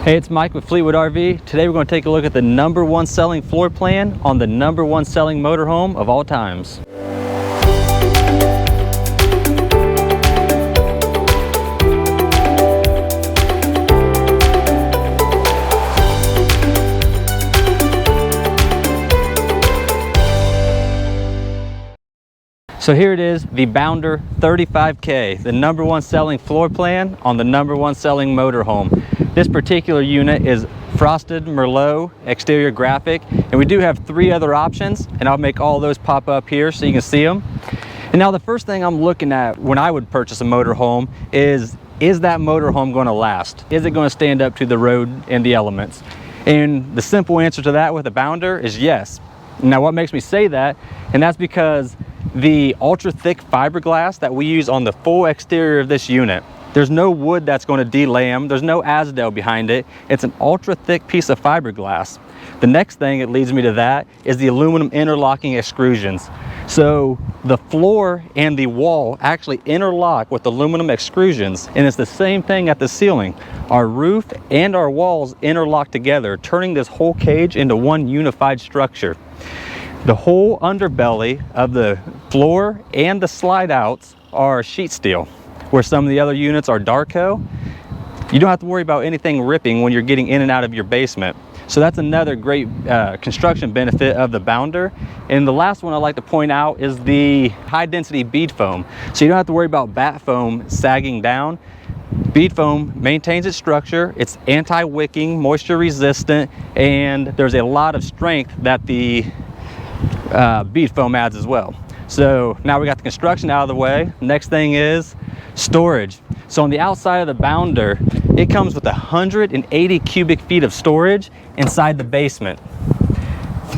Hey, it's Mike with Fleetwood RV. Today we're going to take a look at the #1 selling floor plan on the #1 selling motorhome of all times. So here it is, the Bounder 35K, the #1 selling floor plan on the #1 selling motorhome. This particular unit is frosted Merlot exterior graphic, and we do have 3 other options, and I'll make all those pop up here so you can see them. And now the first thing I'm looking at when I would purchase a motorhome is that motorhome going to last? Is it going to stand up to the road and the elements? And the simple answer to that with a Bounder is yes. Now what makes me say that, and that's because the ultra thick fiberglass that we use on the full exterior of this unit, there's no wood that's going to delam, there's no Azdel behind it. It's an ultra thick piece of fiberglass. The next thing that leads me to that is the aluminum interlocking extrusions. So the floor and the wall actually interlock with aluminum extrusions, and it's the same thing at the ceiling. Our roof and our walls interlock together, turning this whole cage into one unified structure. The whole underbelly of the floor and the slide outs are sheet steel, where some of the other units are Darco. You don't have to worry about anything ripping when you're getting in and out of your basement. So that's another great construction benefit of the Bounder. And the last one I'd like to point out is the high density bead foam. So you don't have to worry about batt foam sagging down. Bead foam maintains its structure, it's anti-wicking, moisture resistant, and there's a lot of strength that the bead foam adds as well. So now we got the construction out of the way. Next thing is storage. So on the outside of the Bounder, it comes with 180 cubic feet of storage inside the basement.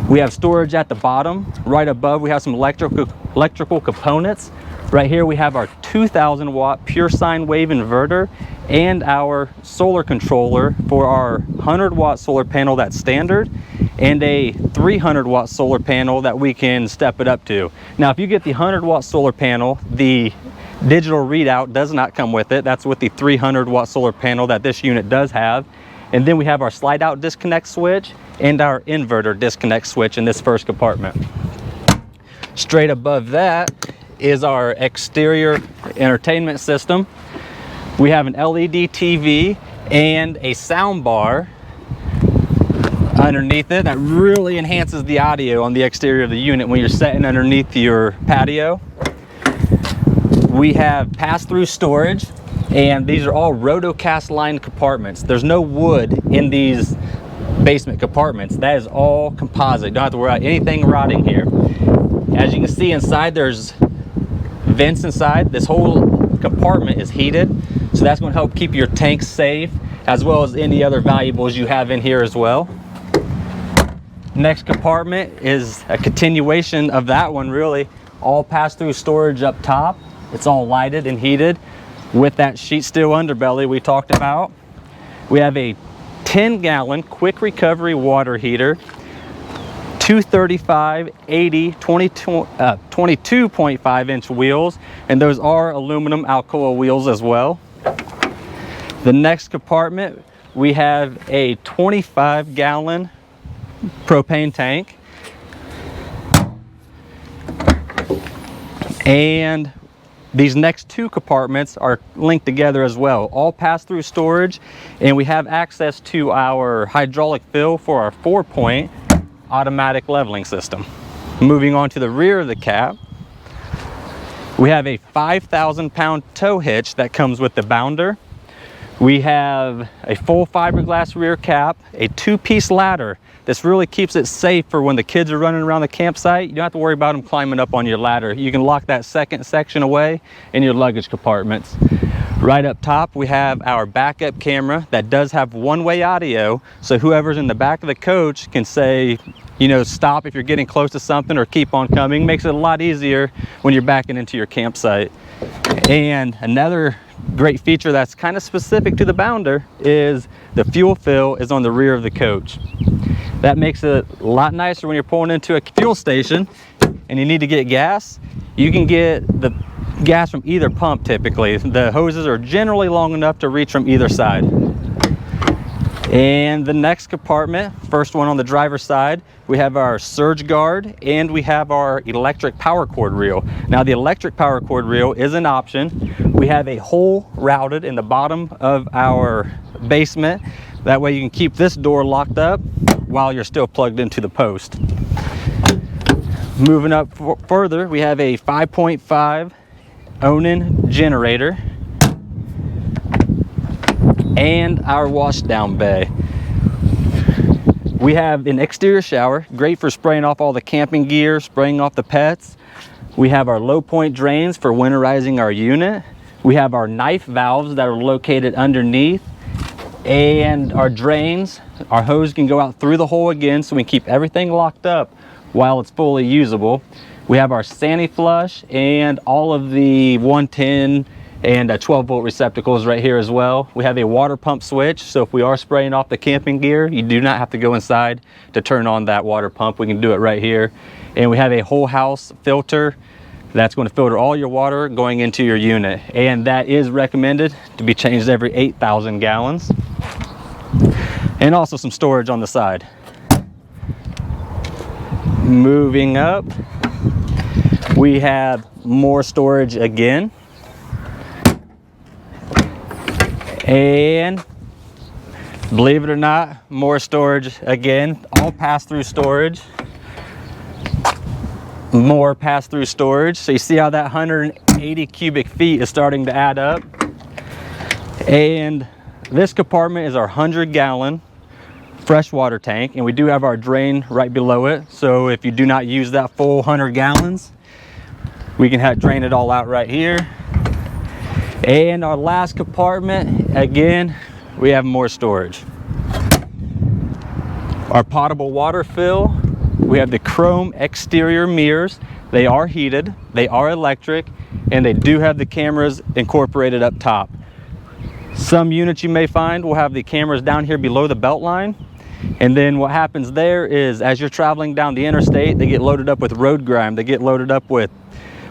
We have storage at the bottom. Right above we have some electrical components. Right here we have our 2,000 watt pure sine wave inverter and our solar controller for our 100 watt solar panel that's standard, and a 300 watt solar panel that we can step it up to. Now if you get the 100 watt solar panel, the digital readout does not come with it. That's with the 300 watt solar panel that this unit does have. And then we have our slide out disconnect switch and our inverter disconnect switch in this first compartment. Straight above that is our exterior entertainment system. We have an LED TV and a sound bar underneath it that really enhances the audio on the exterior of the unit when you're sitting underneath your patio. We have pass-through storage, and these are all rotocast lined compartments. There's no wood in these basement compartments. That is all composite. Don't have to worry about anything rotting here. As you can see inside, there's vents inside. This whole compartment is heated, so that's going to help keep your tanks safe, as well as any other valuables you have in here as well. Next compartment is a continuation of that one, really. All pass-through storage up top. It's all lighted and heated with that sheet steel underbelly we talked about. We have a 10-gallon quick recovery water heater, 235, 80, 22.5 inch wheels, and those are aluminum Alcoa wheels as well. The next compartment, we have a 25-gallon propane tank, and these next 2 compartments are linked together as well, all pass-through storage, and we have access to our hydraulic fill for our 4-point automatic leveling system. Moving on to the rear of the cab, we have a 5,000 pound tow hitch that comes with the Bounder. We have a full fiberglass rear cap, a 2-piece ladder. This really keeps it safe for when the kids are running around the campsite. You don't have to worry about them climbing up on your ladder. You can lock that second section away in your luggage compartments. Right up top, we have our backup camera that does have one-way audio, so whoever's in the back of the coach can say, you know, stop if you're getting close to something or keep on coming. Makes it a lot easier when you're backing into your campsite. And another great feature that's kind of specific to the Bounder is the fuel fill is on the rear of the coach. That makes it a lot nicer when you're pulling into a fuel station and you need to get gas. You can get the gas from either pump typically. The hoses are generally long enough to reach from either side. And the next compartment, first one on the driver's side, we have our surge guard and we have our electric power cord reel. Now the electric power cord reel is an option. We have a hole routed in the bottom of our basement. That way you can keep this door locked up while you're still plugged into the post. Moving up further, we have a 5.5 Onan generator and our wash down bay. We have an exterior shower, great for spraying off all the camping gear, spraying off the pets. We have our low point drains for winterizing our unit. We have our knife valves that are located underneath, and our drains, our hose can go out through the hole again, so we can keep everything locked up while it's fully usable. We have our Sani-Flush and all of the 110 and 12-volt receptacles right here as well. We have a water pump switch, so if we are spraying off the camping gear, you do not have to go inside to turn on that water pump. We can do it right here. And we have a whole house filter that's going to filter all your water going into your unit, and that is recommended to be changed every 8,000 gallons. And also some storage on the side. Moving up, we have more storage again. And believe it or not, more storage again, all pass-through storage. More pass-through storage. So you see how that 180 cubic feet is starting to add up. And this compartment is our 100-gallon freshwater tank, and we do have our drain right below it. So if you do not use that full 100 gallons, we can drain it all out right here. And our last compartment, again, we have more storage. Our potable water fill, we have the chrome exterior mirrors. They are heated, they are electric, and they do have the cameras incorporated up top. Some units you may find will have the cameras down here below the belt line. And then what happens there is, as you're traveling down the interstate, they get loaded up with road grime, they get loaded up with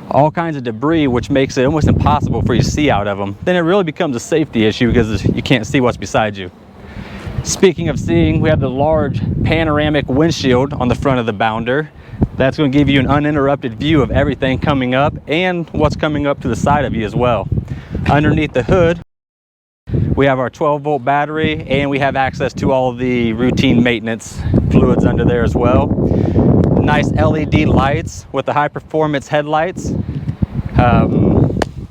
all kinds of debris, which makes it almost impossible for you to see out of them. Then it really becomes a safety issue because you can't see what's beside you. Speaking of seeing, we have the large panoramic windshield on the front of the bounder. That's going to give you an uninterrupted view of everything coming up and what's coming up to the side of you as well. Underneath the hood, we have our 12-volt battery, and we have access to all of the routine maintenance fluids under there as well. Nice LED lights with the high performance headlights.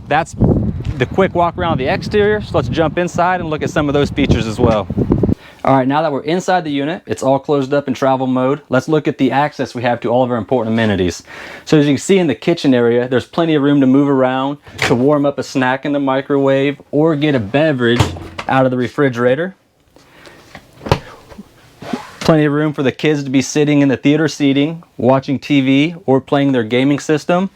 That's the quick walk around the exterior. So let's jump inside and look at some of those features as well. All right, now that we're inside the unit, it's all closed up in travel mode. Let's look at the access we have to all of our important amenities. So as you can see in the kitchen area, there's plenty of room to move around, to warm up a snack in the microwave, or get a beverage out of the refrigerator. Plenty of room for the kids to be sitting in the theater seating, watching TV, or playing their gaming system.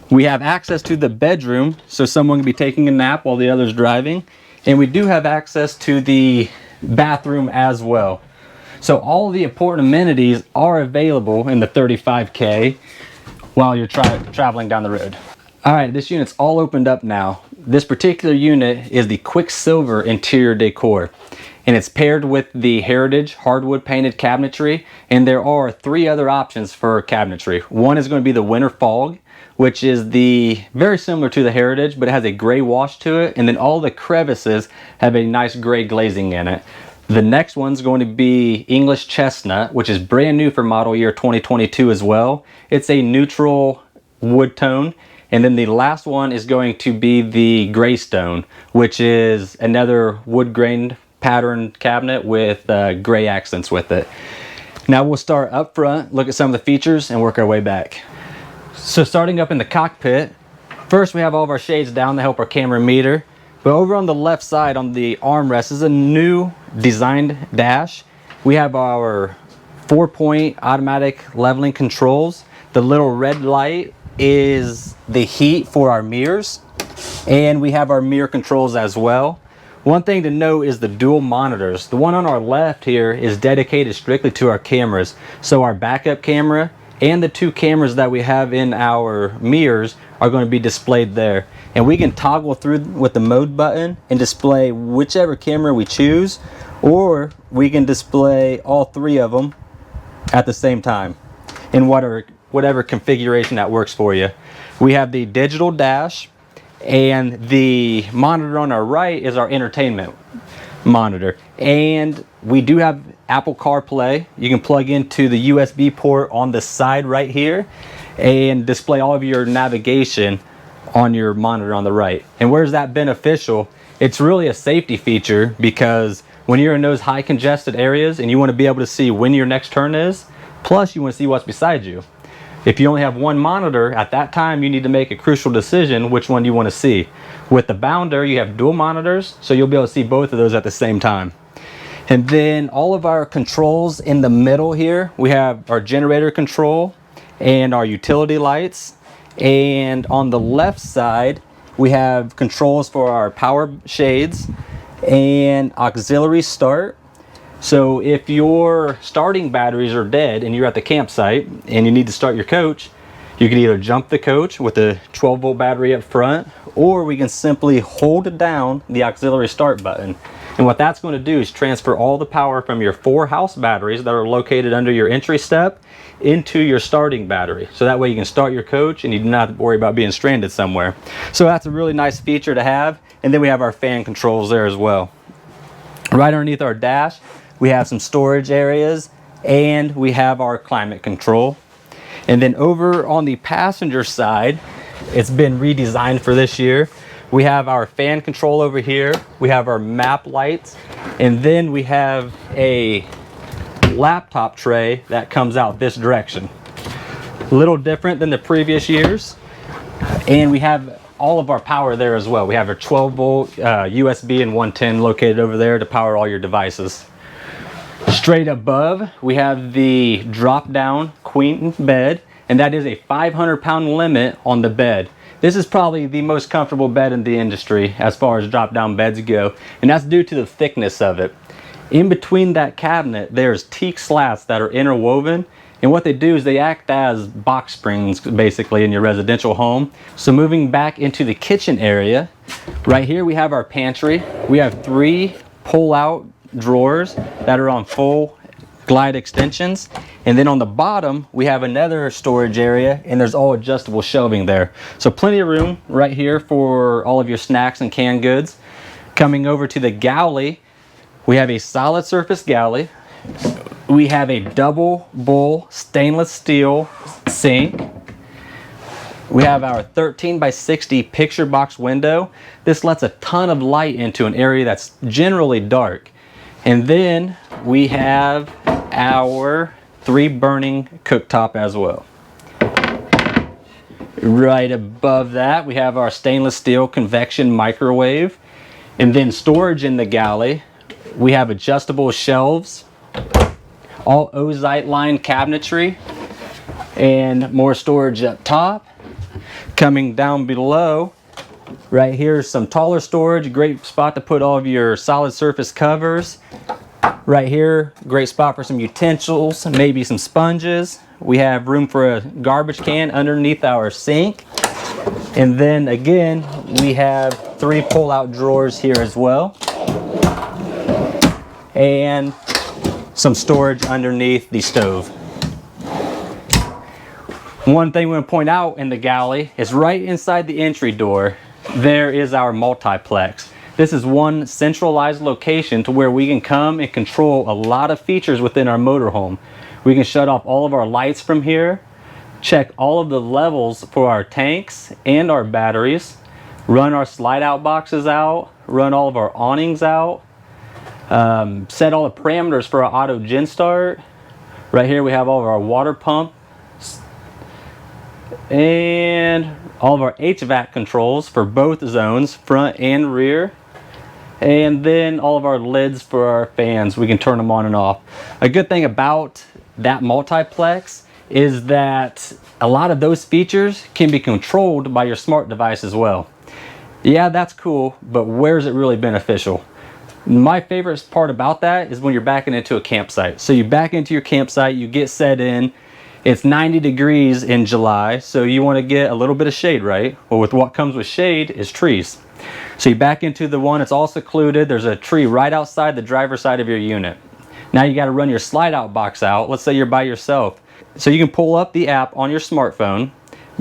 We have access to the bedroom, so someone can be taking a nap while the other's driving. And we do have access to the bathroom as well. So all of the important amenities are available in the 35K while you're traveling down the road. All right, this unit's all opened up now. This particular unit is the Quicksilver interior decor, and it's paired with the Heritage hardwood painted cabinetry, and there are 3 other options for cabinetry. One is going to be the Winter Fog, which is very similar to the Heritage, but it has a gray wash to it, and then all the crevices have a nice gray glazing in it. The next one's going to be English Chestnut, which is brand new for model year 2022 as well. It's a neutral wood tone. And then the last one is going to be the Greystone, which is another wood grain pattern cabinet with gray accents with it. Now we'll start up front, look at some of the features, and work our way back. So starting up in the cockpit, first we have all of our shades down to help our camera meter. But over on the left side on the armrest is a new designed dash. We have our 4-point automatic leveling controls. The little red light is the heat for our mirrors, and we have our mirror controls as well. One thing to note is the dual monitors. The one on our left here is dedicated strictly to our cameras. So our backup camera and the 2 cameras that we have in our mirrors are going to be displayed there. And we can toggle through with the mode button and display whichever camera we choose, or we can display all three of them at the same time in whatever configuration that works for you. We have the digital dash, and the monitor on our right is our entertainment monitor. And we do have Apple CarPlay. You can plug into the USB port on the side right here and display all of your navigation on your monitor on the right. And where's that beneficial? It's really a safety feature, because when you're in those high congested areas and you want to be able to see when your next turn is, plus you want to see what's beside you. If you only have one monitor, at that time you need to make a crucial decision which one you want to see. With the Bounder, you have dual monitors, so you'll be able to see both of those at the same time. And then all of our controls in the middle here, we have our generator control and our utility lights. And on the left side, we have controls for our power shades and auxiliary start. So if your starting batteries are dead and you're at the campsite and you need to start your coach, you can either jump the coach with a 12-volt battery up front, or we can simply hold down the auxiliary start button. And what that's going to do is transfer all the power from your 4 house batteries that are located under your entry step into your starting battery. So that way you can start your coach and you do not have to worry about being stranded somewhere. So that's a really nice feature to have. And then we have our fan controls there as well. Right underneath our dash, we have some storage areas, and we have our climate control. And then over on the passenger side, it's been redesigned for this year. We have our fan control over here, we have our map lights, and then we have a laptop tray that comes out this direction. A little different than the previous years. And we have all of our power there as well. We have our 12-volt USB and 110 located over there to power all your devices. Straight above, we have the drop-down queen bed, and that is a 500-pound limit on the bed. This is probably the most comfortable bed in the industry as far as drop-down beds go, and that's due to the thickness of it. In between that cabinet, there's teak slats that are interwoven, and what they do is they act as box springs basically in your residential home. So moving back into the kitchen area, right here we have our pantry. We have 3 pull-out drawers that are on full glide extensions, and then on the bottom we have another storage area, and there's all adjustable shelving there. So plenty of room right here for all of your snacks and canned goods. Coming over to the galley, we have a solid surface galley. We have a double bowl stainless steel sink. We have our 13 by 60 picture box window. This lets a ton of light into an area that's generally dark. And then we have our 3 burning cooktop as well. Right above that, we have our stainless steel convection microwave. And then storage in the galley, we have adjustable shelves, all ozite lined cabinetry, and more storage up top. Coming down below, right here is some taller storage, great spot to put all of your solid surface covers. Right here, great spot for some utensils, maybe some sponges. We have room for a garbage can underneath our sink. And then again, we have 3 pull-out drawers here as well. And some storage underneath the stove. One thing we want to point out in the galley is right inside the entry door, there is our multiplex. This is one centralized location to where we can come and control a lot of features within our motorhome. We can shut off all of our lights from here, check all of the levels for our tanks and our batteries, run our slide out boxes out, run all of our awnings out, set all the parameters for our auto gen start. Right here we have all of our water pump and all of our HVAC controls for both zones, front and rear. And then all of our lids for our fans, we can turn them on and off. A good thing about that multiplex is that a lot of those features can be controlled by your smart device as well. Yeah, that's cool, but where's it really beneficial? My favorite part about that is when you're backing into a campsite. So you back into your campsite, you get set in, it's 90 degrees in July, so you want to get a little bit of shade, right? Well, with what comes with shade is trees. So you back into the one, it's all secluded. There's a tree right outside the driver's side of your unit. Now you got to run your slide out box out. Let's say you're by yourself. So you can pull up the app on your smartphone,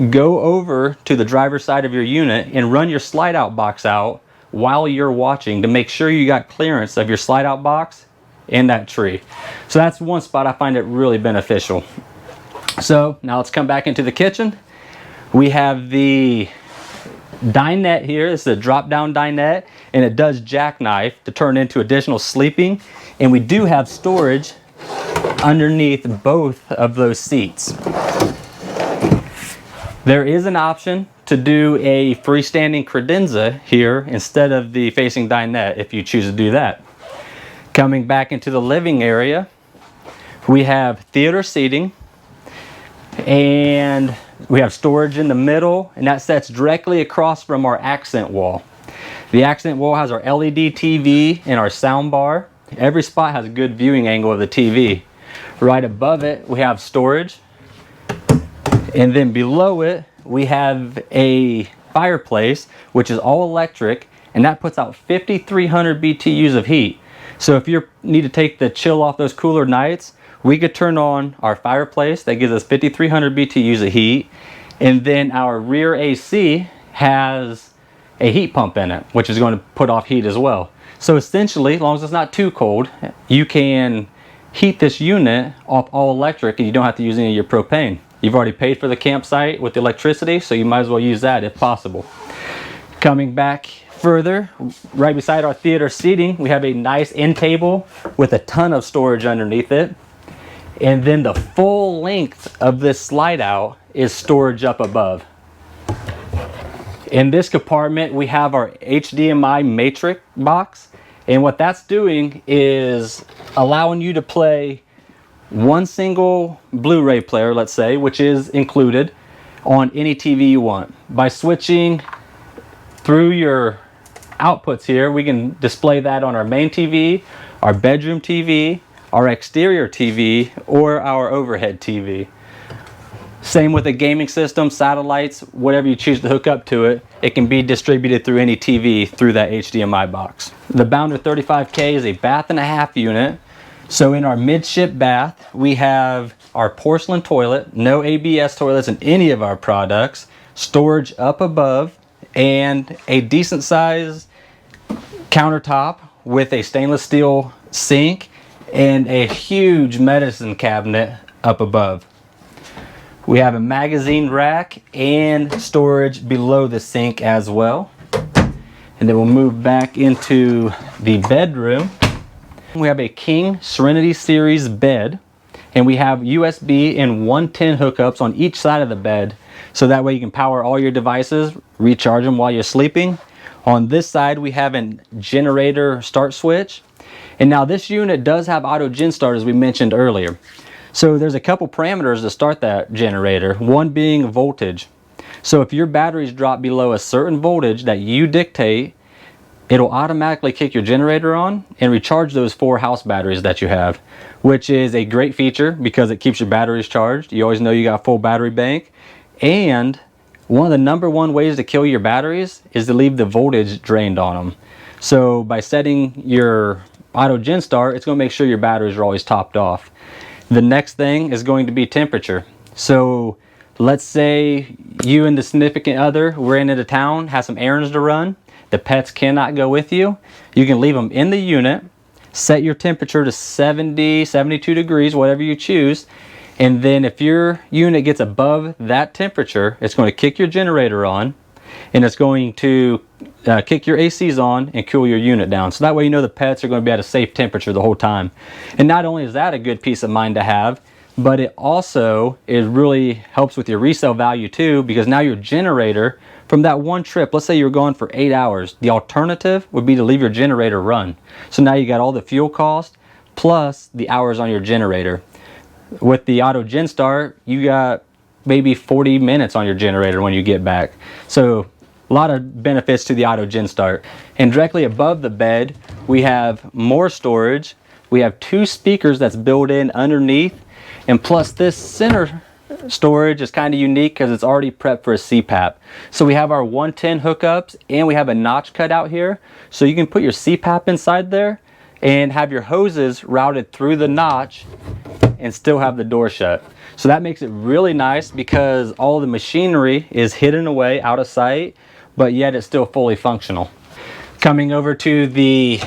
go over to the driver's side of your unit and run your slide out box out while you're watching to make sure you got clearance of your slide out box in that tree. So that's one spot I find it really beneficial. So now let's come back into the kitchen. We have the dinette here. This is a drop down dinette, and it does jackknife to turn into additional sleeping. And we do have storage underneath both of those seats. There is an option to do a freestanding credenza here instead of the facing dinette if you choose to do that. Coming back into the living area, we have theater seating, and we have storage in the middle, and that sets directly across from our accent wall. The accent wall has our LED TV and our sound bar. Every spot has a good viewing angle of the TV. Right above it, we have storage. And then below it, we have a fireplace, which is all electric, and that puts out 5,300 BTUs of heat. So if you need to take the chill off those cooler nights, we could turn on our fireplace that gives us 5,300 BTUs of heat. And then our rear AC has a heat pump in it, which is going to put off heat as well. So essentially, as long as it's not too cold, you can heat this unit off all electric and you don't have to use any of your propane. You've already paid for the campsite with the electricity, so you might as well use that if possible. Coming back further, right beside our theater seating, we have a nice end table with a ton of storage underneath it. And then the full length of this slide out is storage up above. In this compartment, we have our HDMI matrix box. And what that's doing is allowing you to play one single Blu-ray player, let's say, which is included on any TV you want. By switching through your outputs here, we can display that on our main TV, our bedroom TV, our exterior TV, or our overhead TV. Same with a gaming system, satellites, whatever you choose to hook up to it, it can be distributed through any TV through that HDMI box. The Bounder 35K is a bath and a half unit. So in our midship bath, we have our porcelain toilet, no ABS toilets in any of our products, storage up above, and a decent size countertop with a stainless steel sink and a huge medicine cabinet up above. We have a magazine rack and storage below the sink as well. And then we'll move back into the bedroom. We have a King Serenity Series bed, and we have USB and 110 hookups on each side of the bed, so that way you can power all your devices, recharge them while you're sleeping. On this side, we have a generator start switch. And now this unit does have auto gen start, as we mentioned earlier. So there's a couple parameters to start that generator, one being voltage. So if your batteries drop below a certain voltage that you dictate, it'll automatically kick your generator on and recharge those 4 house batteries that you have, which is a great feature because it keeps your batteries charged. You always know you got a full battery bank. And one of the #1 ways to kill your batteries is to leave the voltage drained on them. So by setting your auto gen start, it's going to make sure your batteries are always topped off. The next thing is going to be temperature. So let's say you and the significant other ran into town, have some errands to run. The pets cannot go with you. You can leave them in the unit, set your temperature to 70, 72 degrees, whatever you choose. And then if your unit gets above that temperature, it's going to kick your generator on, and it's going to kick your ACs on and cool your unit down. So that way you know the pets are going to be at a safe temperature the whole time. And not only is that a good peace of mind to have, but it also really helps with your resale value too, because now your generator, from that one trip, let's say you're gone for 8 hours, the alternative would be to leave your generator run. So now you got all the fuel cost plus the hours on your generator. With the auto gen start, you got maybe 40 minutes on your generator when you get back. So a lot of benefits to the auto gen start. And directly above the bed, we have more storage. We have 2 speakers that's built in underneath, and plus this center storage is kind of unique because it's already prepped for a CPAP. So we have our 110 hookups and we have a notch cut out here. So you can put your CPAP inside there and have your hoses routed through the notch and still have the door shut. So that makes it really nice because all the machinery is hidden away out of sight, but yet it's still fully functional. Coming over to the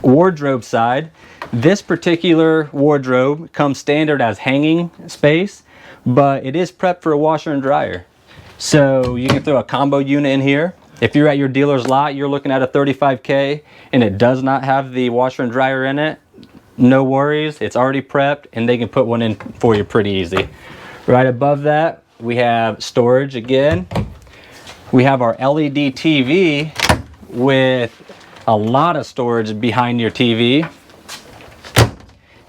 wardrobe side, this particular wardrobe comes standard as hanging space, but it is prepped for a washer and dryer. So you can throw a combo unit in here. If you're at your dealer's lot, you're looking at a 35K and it does not have the washer and dryer in it, no worries, it's already prepped and they can put one in for you pretty easy. Right above that, we have storage again. We have our LED TV with a lot of storage behind your TV.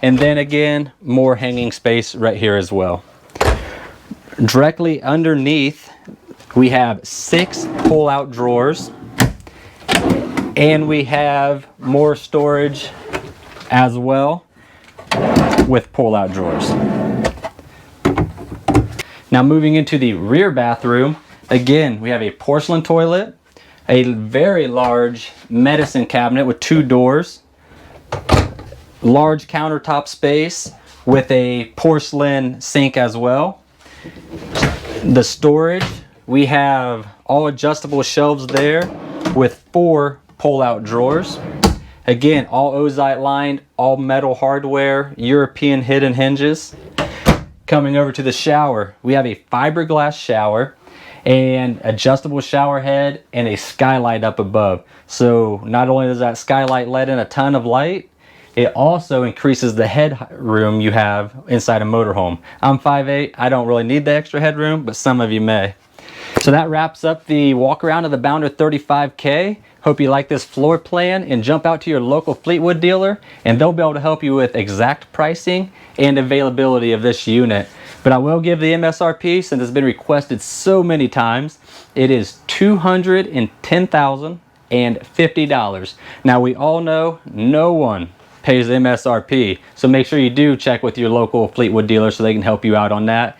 And then again, more hanging space right here as well. Directly underneath, we have 6 pull-out drawers. And we have more storage as well with pull-out drawers. Now moving into the rear bathroom, again, we have a porcelain toilet, a very large medicine cabinet with 2 doors, large countertop space with a porcelain sink as well. The storage, we have all adjustable shelves there with 4 pull-out drawers. Again, all Ozite lined, all metal hardware, European hidden hinges. Coming over to the shower, we have a fiberglass shower and adjustable shower head and a skylight up above. So not only does that skylight let in a ton of light, it also increases the headroom you have inside a motorhome. I'm 5'8", I don't really need the extra headroom, but some of you may. So that wraps up the walk around of the Bounder 35K. Hope you like this floor plan and jump out to your local Fleetwood dealer and they'll be able to help you with exact pricing and availability of this unit. But I will give the MSRP since it's been requested so many times. It is $210,050. Now we all know no one pays the MSRP, so make sure you do check with your local Fleetwood dealer so they can help you out on that.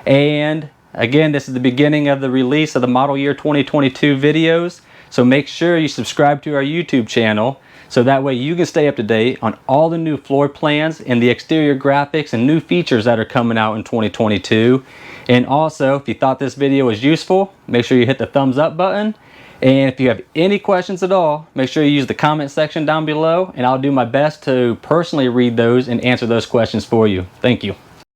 And again, this is the beginning of the release of the model year 2022 videos, so make sure you subscribe to our YouTube channel so that way you can stay up to date on all the new floor plans and the exterior graphics and new features that are coming out in 2022. And also, if you thought this video was useful, make sure you hit the thumbs up button. And if you have any questions at all, make sure you use the comment section down below and I'll do my best to personally read those and answer those questions for you. Thank you.